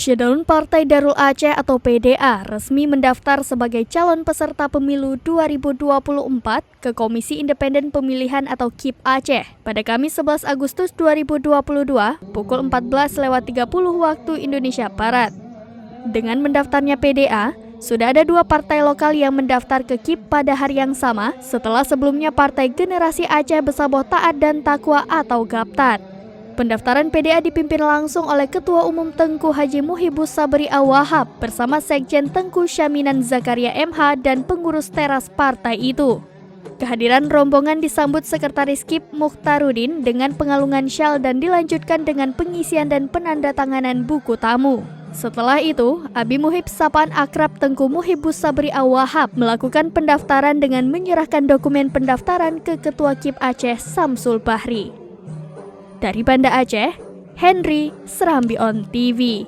Syedulun Partai Darul Aceh atau PDA resmi mendaftar sebagai calon peserta pemilu 2024 ke Komisi Independen Pemilihan atau KIP Aceh pada Kamis 11 Agustus 2022 pukul 14.30 waktu Indonesia Barat. Dengan mendaftarnya PDA, sudah ada 2 partai lokal yang mendaftar ke KIP pada hari yang sama setelah sebelumnya Partai Generasi Aceh Besaboh Taat dan Takwa atau GAPTAT. Pendaftaran PDA dipimpin langsung oleh Ketua Umum Tengku Haji Muhibus Sabri Awahab bersama Sekjen Tengku Syaminan Zakaria MH dan pengurus teras partai itu. Kehadiran rombongan disambut Sekretaris KIP Mukhtarudin dengan pengalungan syal dan dilanjutkan dengan pengisian dan penandatanganan buku tamu. Setelah itu, Abi Muhib sapaan akrab Tengku Muhibus Sabri Awahab melakukan pendaftaran dengan menyerahkan dokumen pendaftaran ke Ketua KIP Aceh Samsul Bahri. Dari Banda Aceh, Henry, Serambi On TV.